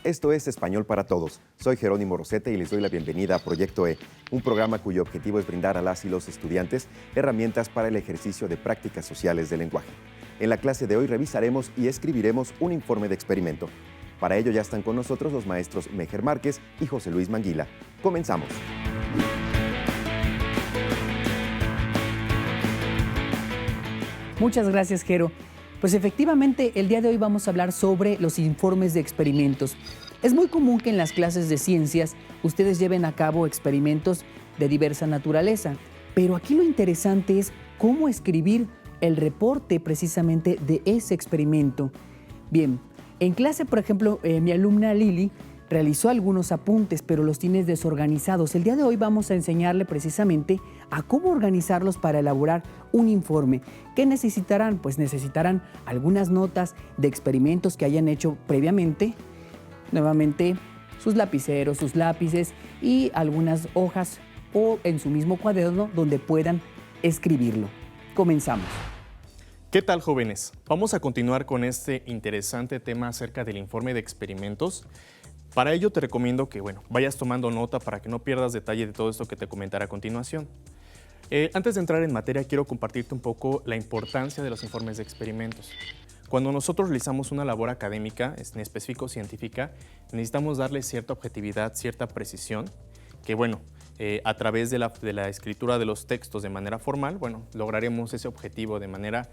Esto es Español para Todos. Soy Jerónimo Rosete y les doy la bienvenida a Proyecto E, un programa cuyo objetivo es brindar a las y los estudiantes herramientas para el ejercicio de prácticas sociales del lenguaje. En la clase de hoy revisaremos y escribiremos un informe de experimento. Para ello ya están con nosotros los maestros Mejer Márquez y José Luis Manguila. Comenzamos. Muchas gracias, Jero. Pues efectivamente, el día de hoy vamos a hablar sobre los informes de experimentos. Es muy común que en las clases de ciencias ustedes lleven a cabo experimentos de diversa naturaleza, pero aquí lo interesante es cómo escribir el reporte precisamente de ese experimento. Bien, en clase, por ejemplo, mi alumna Lili realizó algunos apuntes, pero los tiene desorganizados. El día de hoy vamos a enseñarle precisamente a cómo organizarlos para elaborar un informe. ¿Qué necesitarán? Pues necesitarán algunas notas de experimentos que hayan hecho previamente, nuevamente sus lapiceros, sus lápices y algunas hojas o en su mismo cuaderno donde puedan escribirlo. Comenzamos. ¿Qué tal, jóvenes? Vamos a continuar con este interesante tema acerca del informe de experimentos. Para ello te recomiendo que vayas tomando nota para que no pierdas detalle de todo esto que te comentaré a continuación. Antes de entrar en materia, quiero compartirte un poco la importancia de los informes de experimentos. Cuando nosotros realizamos una labor académica, en específico científica, necesitamos darle cierta objetividad, cierta precisión, que a través de la escritura de los textos de manera formal, lograremos ese objetivo de manera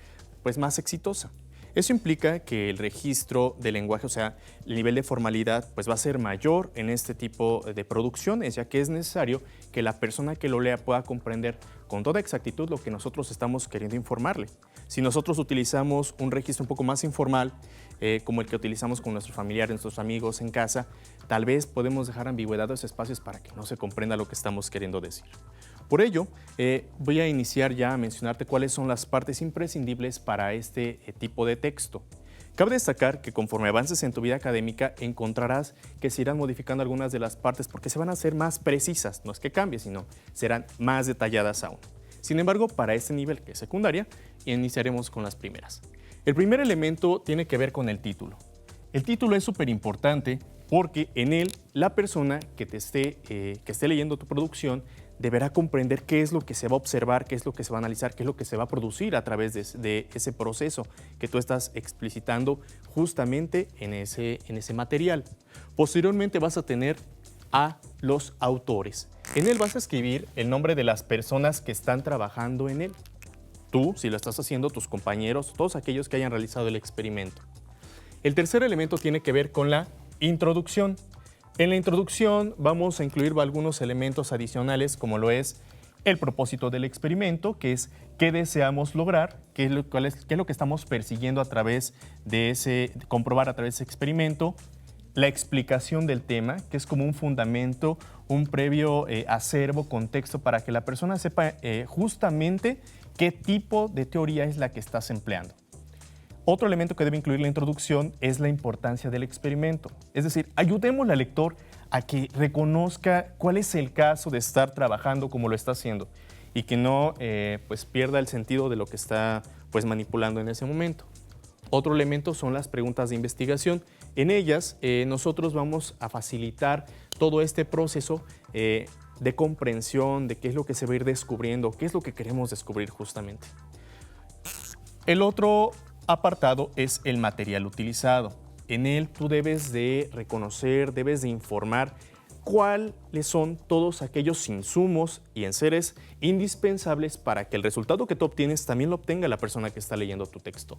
más exitosa. Eso implica que el registro del lenguaje, o sea, el nivel de formalidad, va a ser mayor en este tipo de producciones, ya que es necesario que la persona que lo lea pueda comprender con toda exactitud lo que nosotros estamos queriendo informarle. Si nosotros utilizamos un registro un poco más informal, como el que utilizamos con nuestros familiares, nuestros amigos en casa, tal vez podemos dejar ambigüedad a esos espacios para que no se comprenda lo que estamos queriendo decir. Por ello, voy a iniciar ya a mencionarte cuáles son las partes imprescindibles para este tipo de texto. Cabe destacar que conforme avances en tu vida académica encontrarás que se irán modificando algunas de las partes porque se van a hacer más precisas, no es que cambie, sino serán más detalladas aún. Sin embargo, para este nivel que es secundaria, iniciaremos con las primeras. El primer elemento tiene que ver con el título. El título es súper importante porque en él la persona que esté leyendo tu producción deberá comprender qué es lo que se va a observar, qué es lo que se va a analizar, qué es lo que se va a producir a través de ese proceso que tú estás explicitando justamente en ese material. Posteriormente vas a tener a los autores. En él vas a escribir el nombre de las personas que están trabajando en él. Tú, si lo estás haciendo, tus compañeros, todos aquellos que hayan realizado el experimento. El tercer elemento tiene que ver con la introducción. En la introducción vamos a incluir algunos elementos adicionales como lo es el propósito del experimento, que es qué deseamos lograr, qué es lo que estamos persiguiendo a través de comprobar a través de ese experimento, la explicación del tema, que es como un fundamento, un previo acervo, contexto para que la persona sepa justamente qué tipo de teoría es la que estás empleando. Otro elemento que debe incluir la introducción es la importancia del experimento. Es decir, ayudémosle al lector a que reconozca cuál es el caso de estar trabajando como lo está haciendo y que no pierda el sentido de lo que está manipulando en ese momento. Otro elemento son las preguntas de investigación. En ellas nosotros vamos a facilitar todo este proceso de comprensión de qué es lo que se va a ir descubriendo, qué es lo que queremos descubrir justamente. El otro apartado es el material utilizado. En él tú debes de reconocer, debes de informar cuáles son todos aquellos insumos y enseres indispensables para que el resultado que tú obtienes también lo obtenga la persona que está leyendo tu texto.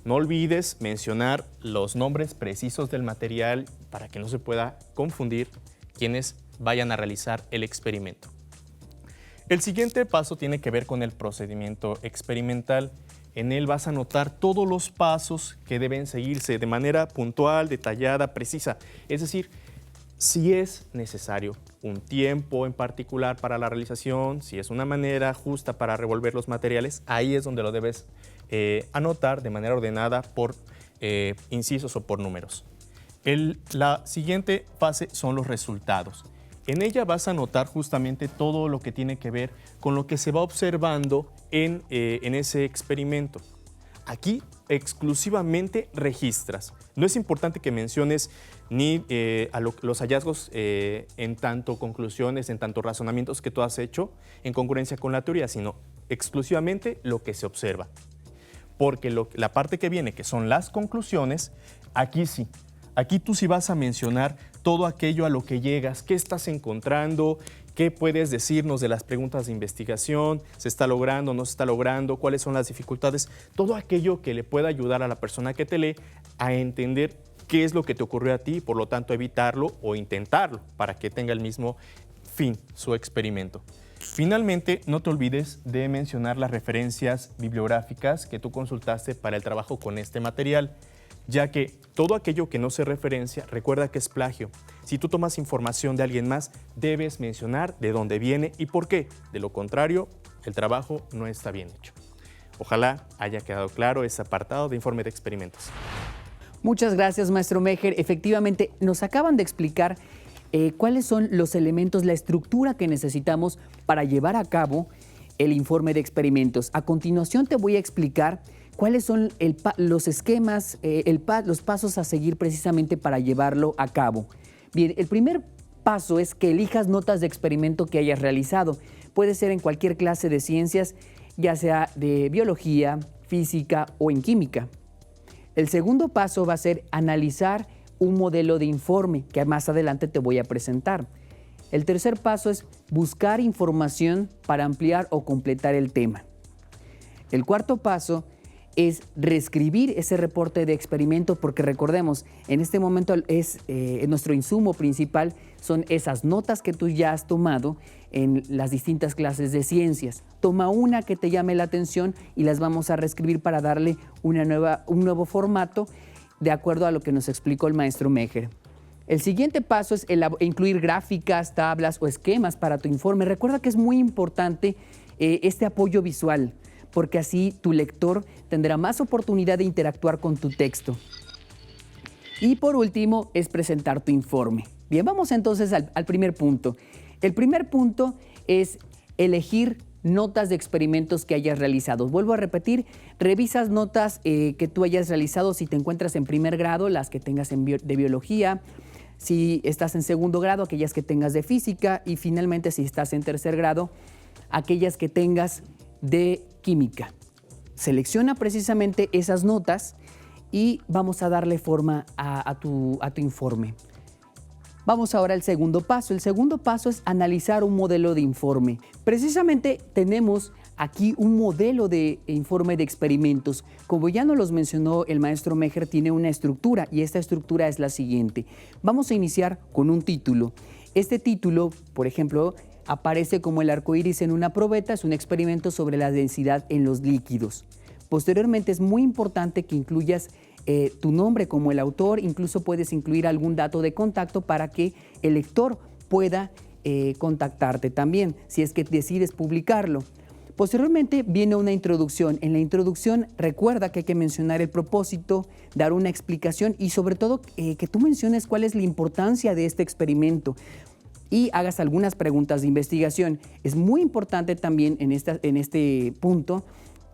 No olvides mencionar los nombres precisos del material para que no se pueda confundir quienes vayan a realizar el experimento. El siguiente paso tiene que ver con el procedimiento experimental. En él vas a anotar todos los pasos que deben seguirse de manera puntual, detallada, precisa. Es decir, si es necesario un tiempo en particular para la realización, si es una manera justa para revolver los materiales, ahí es donde lo debes anotar de manera ordenada por incisos o por números. La siguiente fase son los resultados. En ella vas a anotar justamente todo lo que tiene que ver con lo que se va observando en ese experimento. Aquí exclusivamente registras. No es importante que menciones ni los hallazgos en tanto conclusiones, en tanto razonamientos que tú has hecho en congruencia con la teoría, sino exclusivamente lo que se observa. Porque la parte que viene, que son las conclusiones, aquí sí. Aquí tú sí vas a mencionar todo aquello a lo que llegas, qué estás encontrando, qué puedes decirnos de las preguntas de investigación, se está logrando, no se está logrando, cuáles son las dificultades, todo aquello que le pueda ayudar a la persona que te lee a entender qué es lo que te ocurrió a ti y por lo tanto evitarlo o intentarlo para que tenga el mismo fin su experimento. Finalmente, no te olvides de mencionar las referencias bibliográficas que tú consultaste para el trabajo con este material, ya que todo aquello que no se referencia, recuerda que es plagio. Si tú tomas información de alguien más, debes mencionar de dónde viene y por qué. De lo contrario, el trabajo no está bien hecho. Ojalá haya quedado claro ese apartado de informe de experimentos. Muchas gracias, maestro Mejer. Efectivamente, nos acaban de explicar cuáles son los elementos, la estructura que necesitamos para llevar a cabo el informe de experimentos. A continuación te voy a explicar cuáles son los esquemas, los pasos a seguir precisamente para llevarlo a cabo. Bien, el primer paso es que elijas notas de experimento que hayas realizado. Puede ser en cualquier clase de ciencias, ya sea de biología, física o en química. El segundo paso va a ser analizar un modelo de informe que más adelante te voy a presentar. El tercer paso es buscar información para ampliar o completar el tema. El cuarto paso es reescribir ese reporte de experimento, porque recordemos, en este momento nuestro insumo principal son esas notas que tú ya has tomado en las distintas clases de ciencias. Toma una que te llame la atención y las vamos a reescribir para darle un nuevo formato de acuerdo a lo que nos explicó el maestro Mejer. El siguiente paso es incluir gráficas, tablas o esquemas para tu informe. Recuerda que es muy importante este apoyo visual, porque así tu lector tendrá más oportunidad de interactuar con tu texto. Y por último, es presentar tu informe. Bien, vamos entonces al primer punto. El primer punto es elegir notas de experimentos que hayas realizado. Vuelvo a repetir, revisas notas que tú hayas realizado si te encuentras en primer grado, las que tengas de biología, si estás en segundo grado, aquellas que tengas de física y finalmente si estás en tercer grado, aquellas que tengas de química. Selecciona precisamente esas notas y vamos a darle forma a tu informe. Vamos ahora al segundo paso. El segundo paso es analizar un modelo de informe. Precisamente tenemos aquí un modelo de informe de experimentos. Como ya nos los mencionó el maestro Mejer, tiene una estructura y esta estructura es la siguiente. Vamos a iniciar con un título. Este título, por ejemplo, aparece como el arco iris en una probeta, es un experimento sobre la densidad en los líquidos. Posteriormente es muy importante que incluyas tu nombre como el autor, incluso puedes incluir algún dato de contacto para que el lector pueda contactarte también, si es que decides publicarlo. Posteriormente viene una introducción. En la introducción recuerda que hay que mencionar el propósito, dar una explicación y sobre todo que tú menciones cuál es la importancia de este experimento y hagas algunas preguntas de investigación. Es muy importante también en este punto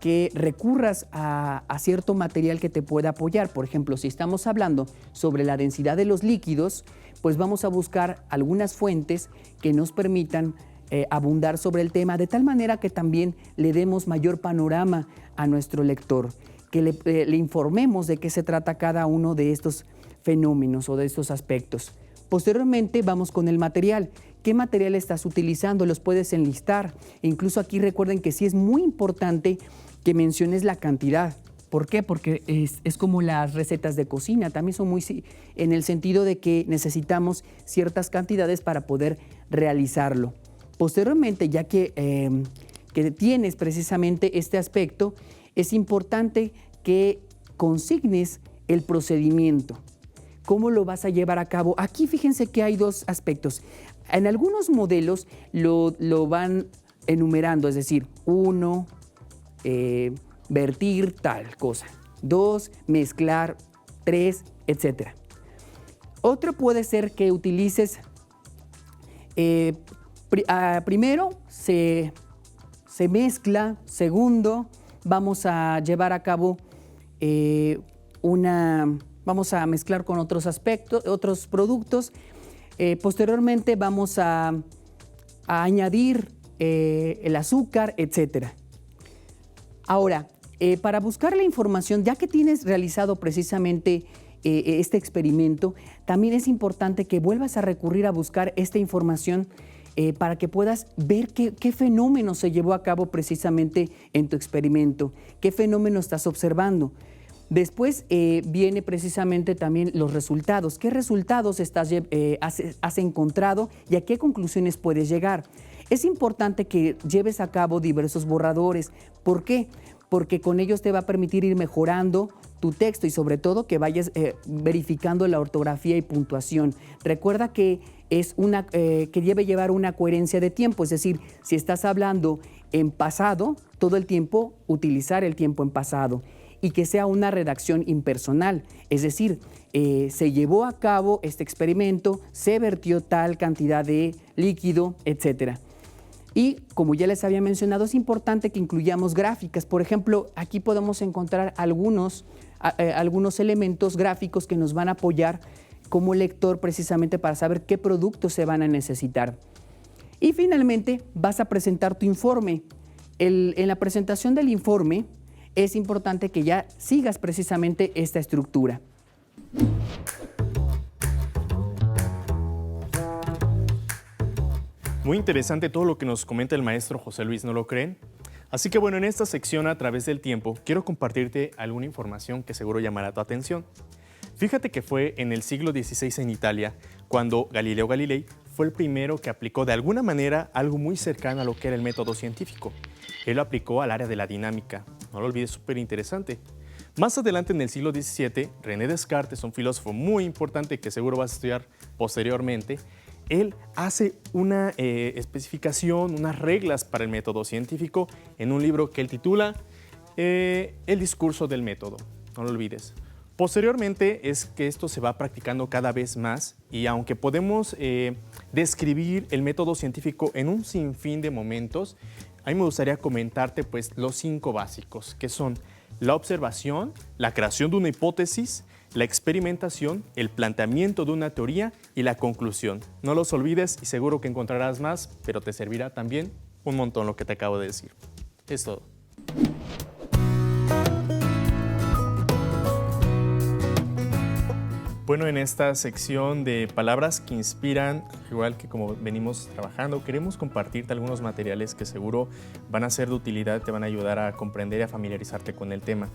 que recurras a cierto material que te pueda apoyar. Por ejemplo, si estamos hablando sobre la densidad de los líquidos, pues vamos a buscar algunas fuentes que nos permitan abundar sobre el tema, de tal manera que también le demos mayor panorama a nuestro lector, que le informemos de qué se trata cada uno de estos fenómenos o de estos aspectos. Posteriormente vamos con el material. ¿Qué material estás utilizando? Los puedes enlistar. E incluso aquí recuerden que sí es muy importante que menciones la cantidad. ¿Por qué? Porque es como las recetas de cocina. También son muy en el sentido de que necesitamos ciertas cantidades para poder realizarlo. Posteriormente, ya que tienes precisamente este aspecto, es importante que consignes el procedimiento. ¿Cómo lo vas a llevar a cabo? Aquí fíjense que hay dos aspectos. En algunos modelos lo van enumerando, es decir, 1, vertir tal cosa, 2, mezclar, 3, etc. Otro puede ser que utilices, primero se mezcla, segundo vamos a llevar a cabo vamos a mezclar con otros aspectos, otros productos. Posteriormente vamos a añadir el azúcar, etcétera. Ahora, para buscar la información, ya que tienes realizado precisamente este experimento, también es importante que vuelvas a recurrir a buscar esta información para que puedas ver qué fenómeno se llevó a cabo precisamente en tu experimento, qué fenómeno estás observando. Después viene precisamente también los resultados. ¿Qué resultados has encontrado y a qué conclusiones puedes llegar? Es importante que lleves a cabo diversos borradores. ¿Por qué? Porque con ellos te va a permitir ir mejorando tu texto y sobre todo que vayas verificando la ortografía y puntuación. Recuerda que que debe llevar una coherencia de tiempo, es decir, si estás hablando en pasado, todo el tiempo utilizar el tiempo en pasado y que sea una redacción impersonal, es decir, se llevó a cabo este experimento, se vertió tal cantidad de líquido, etcétera. Y como ya les había mencionado, es importante que incluyamos gráficas. Por ejemplo, aquí podemos encontrar algunos elementos gráficos que nos van a apoyar como lector precisamente para saber qué productos se van a necesitar. Y finalmente vas a presentar tu informe. En la presentación del informe es importante que ya sigas precisamente esta estructura. Muy interesante todo lo que nos comenta el maestro José Luis, ¿no lo creen? Así que bueno, en esta sección a través del tiempo quiero compartirte alguna información que seguro llamará tu atención. Fíjate que fue en el siglo XVI en Italia cuando Galileo Galilei fue el primero que aplicó de alguna manera algo muy cercano a lo que era el método científico. Él lo aplicó al área de la dinámica, no lo olvides, súper interesante. Más adelante en el siglo XVII, René Descartes, un filósofo muy importante que seguro vas a estudiar posteriormente, él hace una especificación, unas reglas para el método científico en un libro que él titula El discurso del método, no lo olvides. Posteriormente es que esto se va practicando cada vez más y aunque podemos describir el método científico en un sinfín de momentos, a mí me gustaría comentarte pues los 5 básicos, que son la observación, la creación de una hipótesis, la experimentación, el planteamiento de una teoría y la conclusión. No los olvides y seguro que encontrarás más, pero te servirá también un montón lo que te acabo de decir. Es todo. Bueno, en esta sección de palabras que inspiran, igual que como venimos trabajando, queremos compartirte algunos materiales que seguro van a ser de utilidad, te van a ayudar a comprender y a familiarizarte con el tema.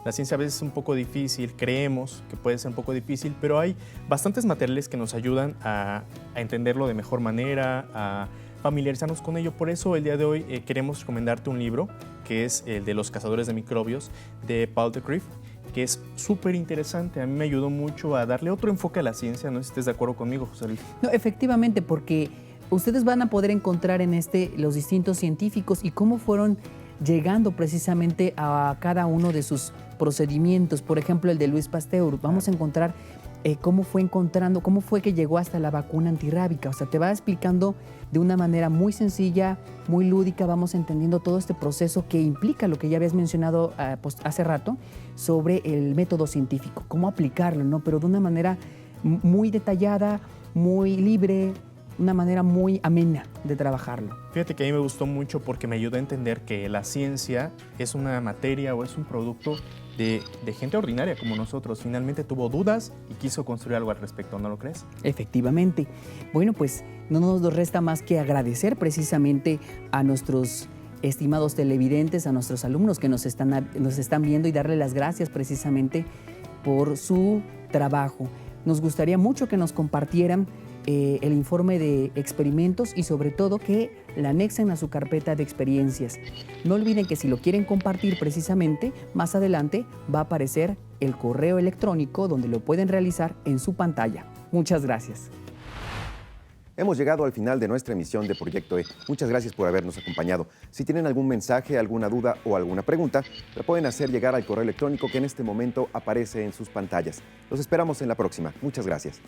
La ciencia a veces es un poco difícil, creemos que puede ser un poco difícil, pero hay bastantes materiales que nos ayudan a entenderlo de mejor manera, a familiarizarnos con ello. Por eso el día de hoy queremos recomendarte un libro que es el de Los cazadores de microbios de Paul de Crieff, que es súper interesante. A mí me ayudó mucho a darle otro enfoque a la ciencia. No sé si estés de acuerdo conmigo, José Luis. No, efectivamente, porque ustedes van a poder encontrar en los distintos científicos y cómo fueron llegando precisamente a cada uno de sus procedimientos. Por ejemplo, el de Luis Pasteur. Vamos a encontrar cómo fue que llegó hasta la vacuna antirrábica. O sea, te va explicando de una manera muy sencilla, muy lúdica, vamos entendiendo todo este proceso que implica lo que ya habías mencionado hace rato sobre el método científico, cómo aplicarlo, ¿no? Pero de una manera muy detallada, muy libre, una manera muy amena de trabajarlo. Fíjate que a mí me gustó mucho porque me ayudó a entender que la ciencia es una materia o es un producto de gente ordinaria como nosotros. Finalmente tuvo dudas y quiso construir algo al respecto, ¿no lo crees? Efectivamente. Bueno, pues no nos resta más que agradecer precisamente a nuestros estimados televidentes, a nuestros alumnos que nos están viendo y darle las gracias precisamente por su trabajo. Nos gustaría mucho que nos compartieran el informe de experimentos y sobre todo que la anexen a su carpeta de experiencias. No olviden que si lo quieren compartir precisamente, más adelante va a aparecer el correo electrónico donde lo pueden realizar en su pantalla. Muchas gracias. Hemos llegado al final de nuestra emisión de Proyecto E. Muchas gracias por habernos acompañado. Si tienen algún mensaje, alguna duda o alguna pregunta, la pueden hacer llegar al correo electrónico que en este momento aparece en sus pantallas. Los esperamos en la próxima. Muchas gracias.